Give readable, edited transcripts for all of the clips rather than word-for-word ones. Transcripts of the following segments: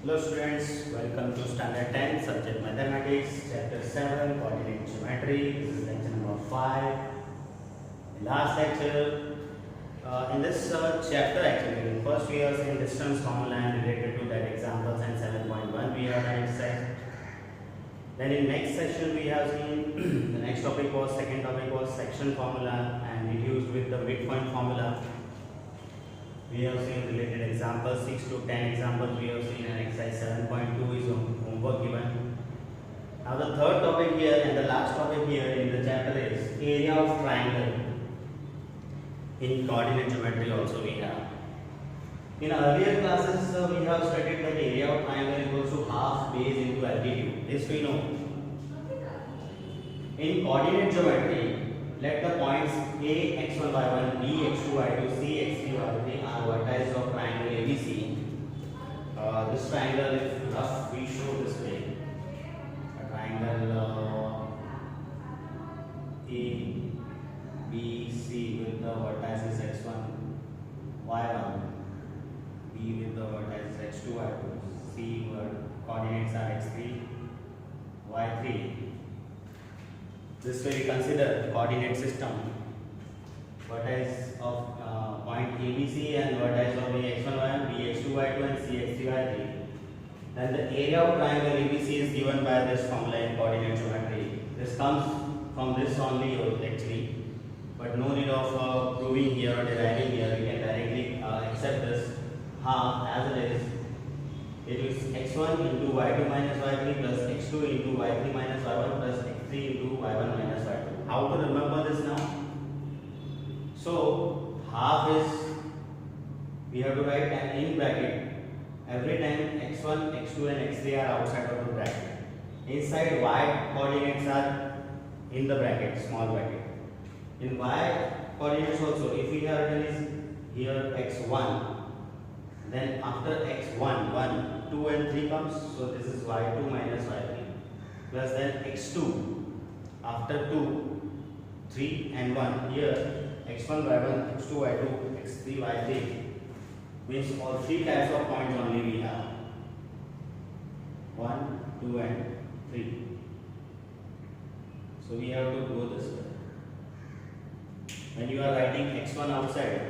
Hello students, welcome to standard 10 subject mathematics chapter 7 coordinate geometry. This is lecture number 5. In last lecture, in this chapter actually, first we have seen distance formula and related to that examples, and 7.1 we have done exercise. Then in next session we have seen the next topic was, second topic was section formula, and it used with the midpoint formula. We have seen related examples, 6 to 10 examples we have seen, and exercise 7.2 is homework given. Now the third topic here and the last topic here in the chapter is area of triangle. In coordinate geometry also we have. In earlier classes we have studied that area of triangle equals to half base into altitude. This we know. In coordinate geometry, let the points A, x1, y1, B, x2, y2, C, x3, y3 are vertices of triangle ABC. This triangle, if rough, we show this way. A triangle A, B, C with the vertices x1, y1, B with the vertices x2, y2, C where coordinates are x3, y3. This way we consider coordinate system, vertices of point ABC and vertices of x1, y1, B, x2, y2 and C, x3, y3. Then the area of triangle ABC is given by this formula in coordinate geometry. This comes from this only actually, but no need of proving here or deriving here. We can directly accept this half as it is. It is x1 into y2 minus y3 plus x2 into y3 minus y1 plus x3 into y1 minus y2. How to remember this now? So half is, we have to write an in bracket every time x1, x2 and x3 are outside of the bracket. Inside y coordinates are in the bracket, small bracket. In y coordinates also, if we have written is here x1, then after x1, 1, 2 and 3 comes, so this is y2 minus y3, plus then x2, after 2, 3 and 1, here x1, y1, x2, y2, x3, y3, means all three types of points only we have, 1, 2 and 3. So we have to go this way. When you are writing x1 outside,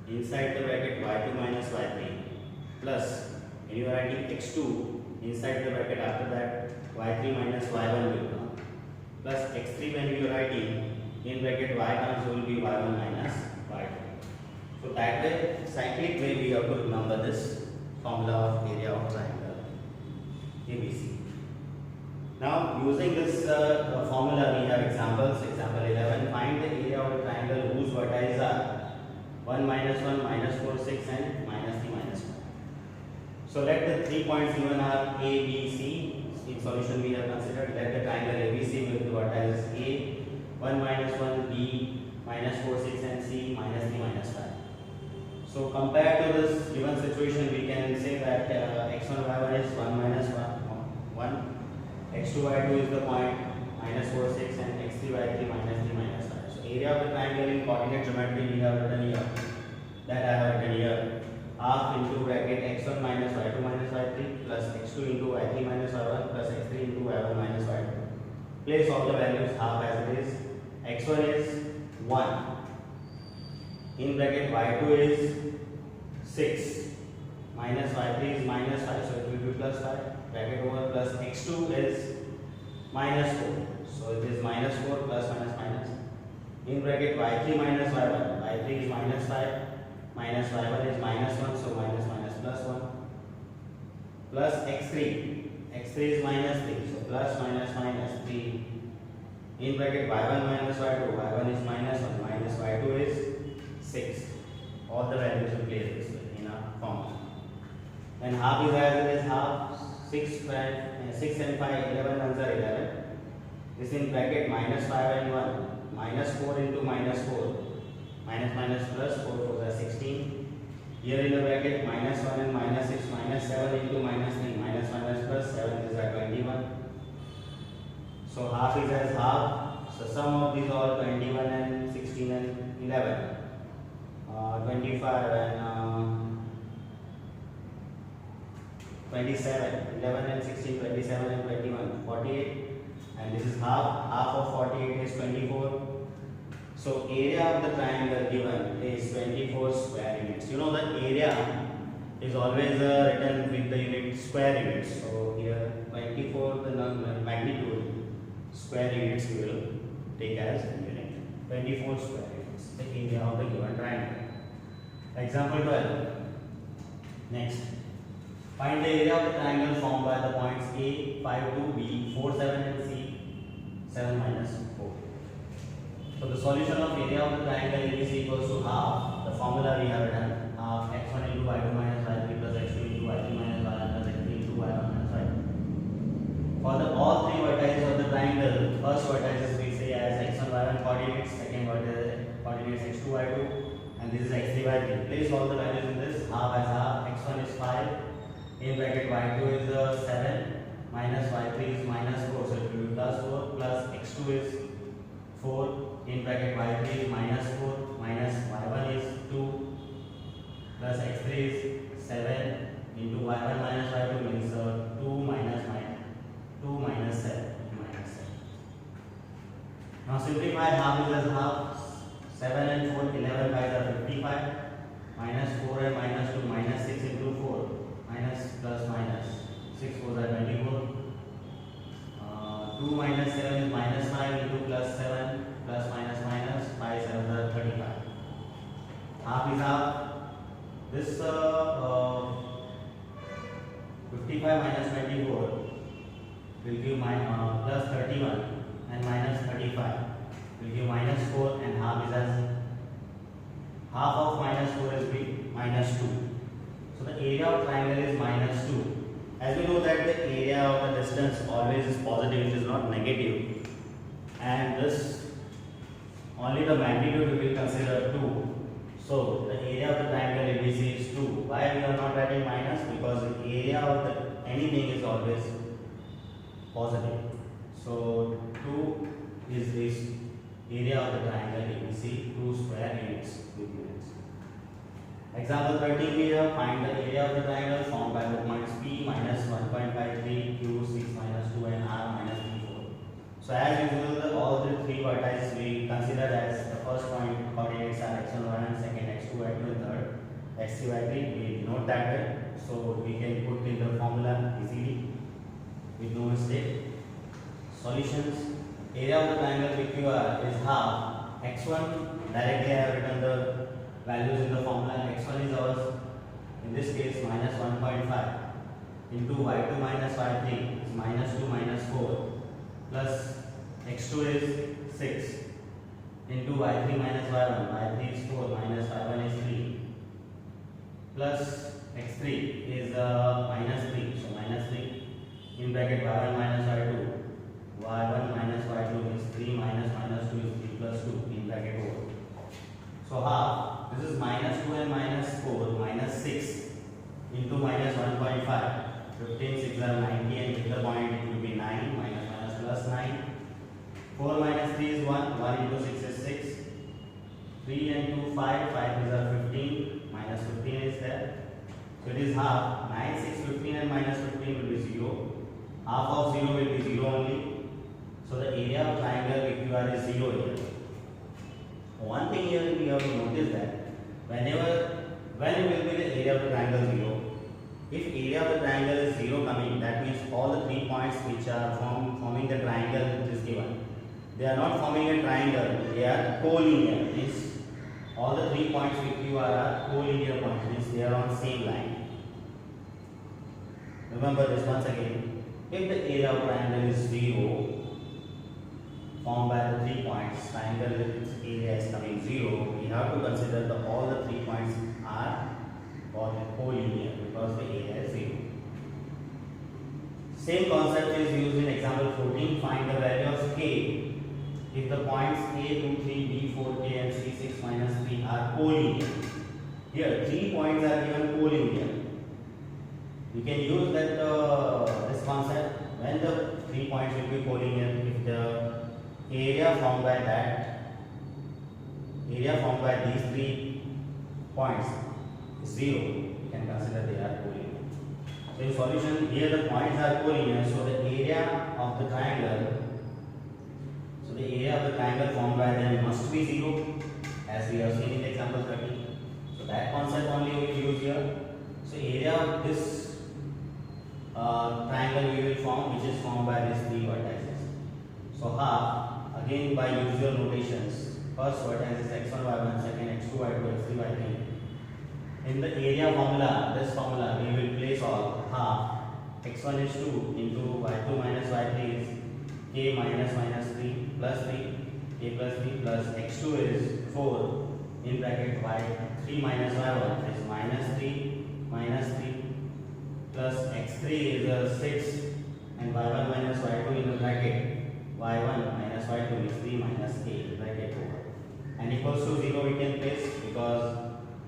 inside the bracket y2 minus y3, plus when you are writing x2 inside the bracket, after that y3 minus y1 will come, plus x3 when you are writing in bracket y comes will be y1 minus y2. So that way, cyclic way we have to remember this formula of area of triangle ABC. Now using this formula we have examples. Example 11, find the area of a triangle whose vertices are 1, minus 1, minus 4, 6 and minus 3, minus 1. So let the 3 points given are A, B, C. In solution we have considered, let the triangle ABC with the vertices A, 1, minus 1, B, minus 4, 6 and C, minus 3, minus 5. So compared to this given situation, we can say that x1, y1 is 1, minus 1, x2, y2 is the point, minus 4, 6 and x3, y3, minus 3, minus 5. So area of the triangle in coordinate geometry we have written here, that I have written here, half into bracket x1 minus y2 minus y3 plus x2 into y3 minus y1 plus x3 into y1 minus y2. Place all the values half as it is. x1 is 1, in bracket y2 is 6, minus y3 is minus 5, so it will be plus 5, bracket over, plus x2 is minus 4, so it is minus 4 plus minus minus, in bracket y3 minus y1, y3 is minus 5, minus y1 is minus 1, so minus minus plus 1, plus x3, x3 is minus 3, so plus minus minus 3, in bracket y1 minus y2, y1 is minus 1, minus y2 is 6. All the values will place this way in a formula. And half is as it is half, 6 and 5, 11 ones are 11. This in bracket minus 5 and 1, minus 4 into minus 4, minus minus plus 4 4 are 16. Here in the bracket minus 1 and minus 6, minus 7 into minus 3, minus minus plus 7 is at 21. So half is as half. So sum of these all 21 and 16 and 11. 25 and 27, 11 and 16, 27 and 21, 48, and this is half of 48 is 24. So area of the triangle given is 24 square units. You know the area is always written with the unit square units. So here 24 the magnitude square units we will take as unit. 24 square units, the area of the given triangle. Example 12. Next, find the area of the triangle formed by the points A, 5, 2, B, 4, 7 and C, 7 minus 4. So the solution of area of the triangle ABC equals to half. The formula we have written half x1 into y2 minus y3 plus x2 into y3 minus y1 plus x3 into y1 minus y2. For the all three vertices of the triangle, first vertices we say as x1 y1 coordinates, second vertex coordinates x2 y2, and this is x3 y3. Place all the values in this. Half as half. x1 is 5. In bracket y2 is 7 minus y3 is minus 4. So it will be plus 4 plus x2 is 4. In bracket y3 is minus 4 minus y1 is 2 plus x3 is 7 into y1 minus y2 means 2 minus 7 minus 7. Now simplify half is as half. 7 and 4, 11 5 are 55 minus 4 and minus 2 minus 6 into 4 minus plus minus 6 4 are 24. 2 minus 7 is minus 5 into plus 7 plus minus minus 5 7 are 35. Half is half. This 55 minus 24 will give plus 31 and minus 35 will give minus 4, and half is as half of minus 4 is minus 2. So the area of triangle is minus 2. As we know that the area of the distance always is positive, it is not negative, and this only the magnitude we will consider 2. So the area of the triangle ABC is 2. Why we are not writing minus? Because the area of the anything is always positive. So 2 is this area of the triangle ABC, 2 square units with units. Example 13 here, find the area of the triangle formed by the points P minus 1.53, Q 6 minus 2 and R minus 4. So as usual, all the three vertices we consider as the first point coordinates are x1, y1, second x2, y2 and third x3, y3. We denote that way, so we can put in the formula easily with no mistake. Solutions. Area of the triangle PQR is half. x1, directly I have written the values in the formula. x1 is ours, in this case minus 1.5 into y2 minus y3 is minus 2 minus 4 plus x2 is 6 into y3 minus y1, y3 is 4 minus y1 is 3 plus x3 is minus 3, so minus 3 in bracket y1 minus y2, y1 minus y2 is 3 minus minus 2 is 3 plus 2 in bracket over. So half, this is minus 2 and minus 4 minus 6 into minus 1.5, 15 6 are 90, and with the point it will be 9 minus minus plus 9. 4 minus 3 is 1, 1 into 6 is 6, 3 and 2 5, 5 is 15, minus 15 is there. So it is half. 9 6 15 and minus 15 will be 0. Half of 0 will be 0 only. So the area of triangle PQR is 0 here. One thing here we have to notice that when it will be the area of the triangle 0, if area of the triangle is 0 coming, that means all the 3 points which are forming the triangle which is given, they are not forming a triangle, they are collinear. Means all the 3 points PQR are collinear points, means they are on same line. Remember this once again. If the area of triangle is 0, formed by the 3 points, triangle its area is coming 0, we have to consider all the 3 points are collinear because the area is 0. Same concept is used in example 14. Find the value of k if the points A, 2, 3, B, 4, K and C, 6 minus 3 are collinear. Here 3 points are given collinear. You can use that this concept when the 3 points will be collinear. If the area formed by these 3 points is 0, you can consider they are collinear. So in solution, here the points are collinear, so the area of the triangle, formed by them must be 0, as we have seen in example 30. So that concept only we will use here. So area of this triangle we will form, which is formed by these three vertices. So half, again by usual notations, first vertex is x1 y1, second x2 y2, x3 y3. In the area formula, this formula we will place all half x1 is 2 into y2 minus y3 is k minus minus 3 plus 3 k plus 3 plus x2 is 4 in bracket y3 minus y1 is minus 3 plus x3 is 6 and y1 minus y2 in the bracket y1 minus y2 is 3 minus k bracket over and equals to 0 we can place because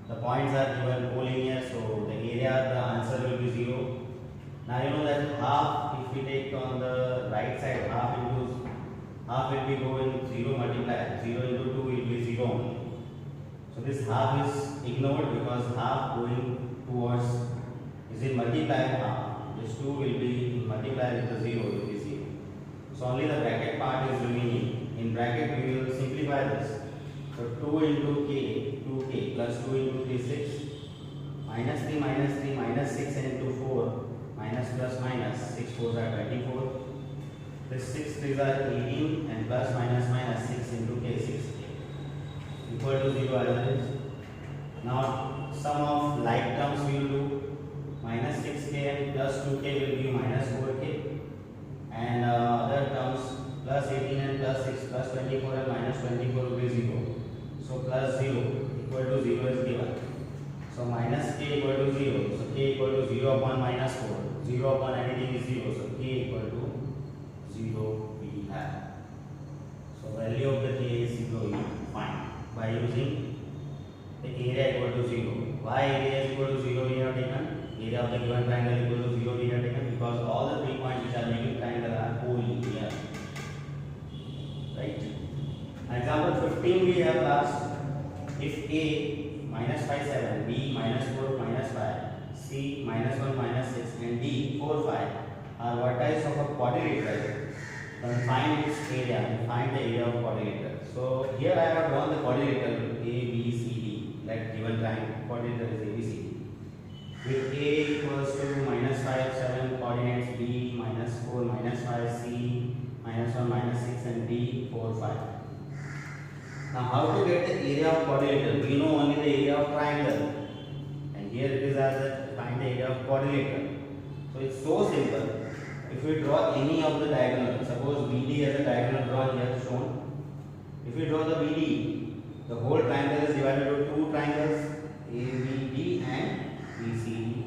the points are given collinear, so the area, the answer will be 0. Now you know that half, if we take on the right side, half will be going 0 multiplied, 0 into 2 will be 0 only. So this half is ignored because half going towards, is it multiplied half, this 2 will be multiplied with the 0 will be 0. So only the bracket part is remaining. In bracket we will simplify this. So 2 into k, 2k plus 2 into 3, 6, minus 3, minus 6 into 4, minus plus minus, 6 4s are 24, this 6 3s are 18 and plus minus minus 6 into k, 6k, equal to 0 as it is. Now sum of like terms we will do, minus 6k and plus 2k will give minus 4k and other terms plus 18 and plus 6 plus 24 and minus 24 will be 0. So plus 0 equal to 0 is given. So minus k equal to 0. So k equal to 0 upon minus 4. 0 upon anything is 0. So k equal to 0 we have. So value of the k is 0 we find by using the area equal to 0. Why area is equal to 0 we have taken? Area of the given triangle equal to 0 we have taken because all the 3 points which are making triangle are collinear. Right? Example 15 we have last. If A minus 5 7, B minus 4 minus 5, C minus 1 minus 6 and D 4 5 are vertices of a quadrilateral, then find its area and find the area of quadrilateral. So here I have drawn the quadrilateral A, B, C, D, like given triangle quadrilateral is A, B, C, D. With A equals to minus 5 7 coordinates, B minus 4 minus 5, C minus 1 minus 6 and D 4 5. Now how to get the area of quadrilateral? We know only the area of triangle and here it is as find the area of quadrilateral. So it's so simple. If we draw any of the diagonal, suppose BD as a diagonal drawn here shown. If we draw the BD, the whole triangle is divided into two triangles ABD and BCD.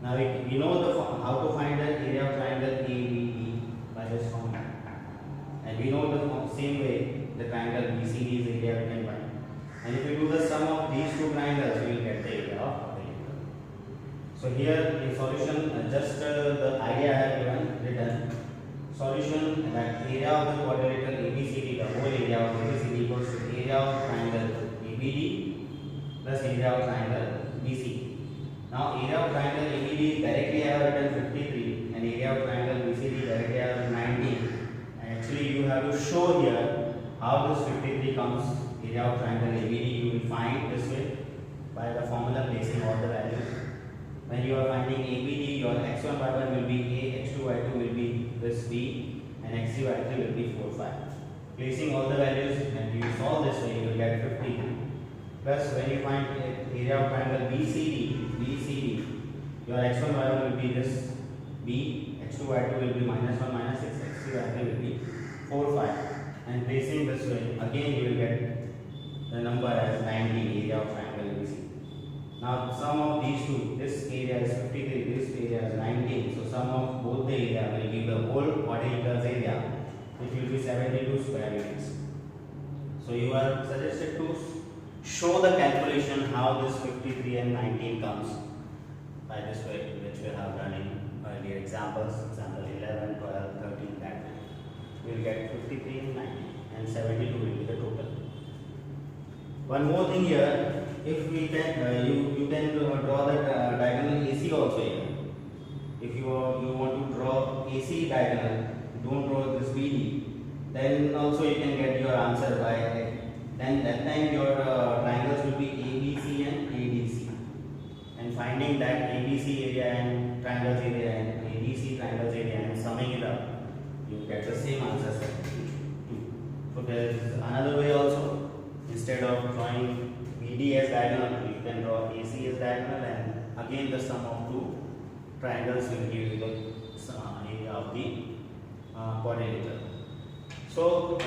Now we know how to find the area of triangle ABD by this formula. And we know the same way the triangle BCD is area we can find. And if we do the sum of these two triangles, we will get the area of quadrilateral. So here in solution, just the idea I have written. Solution that area of the quadrilateral ABCD, the whole area of ABCD equals to area of triangle ABD plus area of triangle BCD. Now area of triangle ABD directly I have written 53 and area of triangle BCD directly I have 19. And actually you have to show here how this 53 comes. Area of triangle ABD you will find this way by the formula placing all the values. When you are finding ABD, your x1 y1 will be A, x2 y2 will be this B and x3 y3 will be 4 5. Placing all the values and you solve this way you will get 50. Plus when you find area of triangle BCD, your x1 y1 will be this B, x2 y2 will be minus 1 minus 6, x3 y3 will be 4 5. And placing this way, again you will get the number as 19 area of triangle ABC. Now sum of these two, this area is 53, this area is 19. So sum of both the area will give the whole quadrilateral's area, which will be 72 square units. So you are suggested to show the calculation how this 53 and 19 comes by this way, which we have done in earlier examples, example 11, 12, 13, that way. We will get 53 and 90 and 72 will be the total. One more thing here, if we can, you can draw the diagonal AC also here. if you want to draw AC diagonal, don't draw this BD, then also you can get your answer by, then that time your triangles will be ABC and ADC, and finding that ABC area and triangles area and ADC triangles area and summing it up, you get the same answer set. So there is another way also. Instead of drawing BD as diagonal, you can draw AC as diagonal, and again the sum of two triangles will give you the area of the quadrilateral. So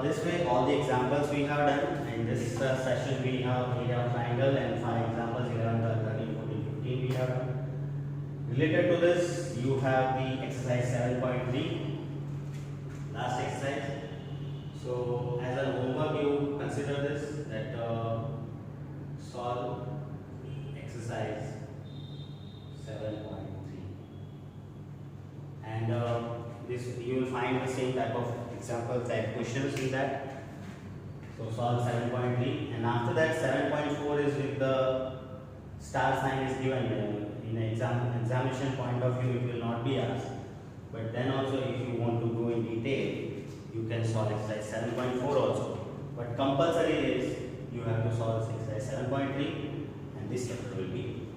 this way all the examples we have done. In this session we have area of triangle and 5 examples, 11, 12, 13, 14, 15 we have done. Related to this, you have the exercise 7.3, last exercise. So as a homework, you consider this, that solve exercise 7.3, and this you will find the same type of example type questions in that. So solve 7.3, and after that 7.4 is with the star sign is given. In an examination point of view, it will not be asked, but then also if you want to go in detail, you can solve exercise 7.4 also, but compulsory is you have to solve exercise 7.3, and this chapter will be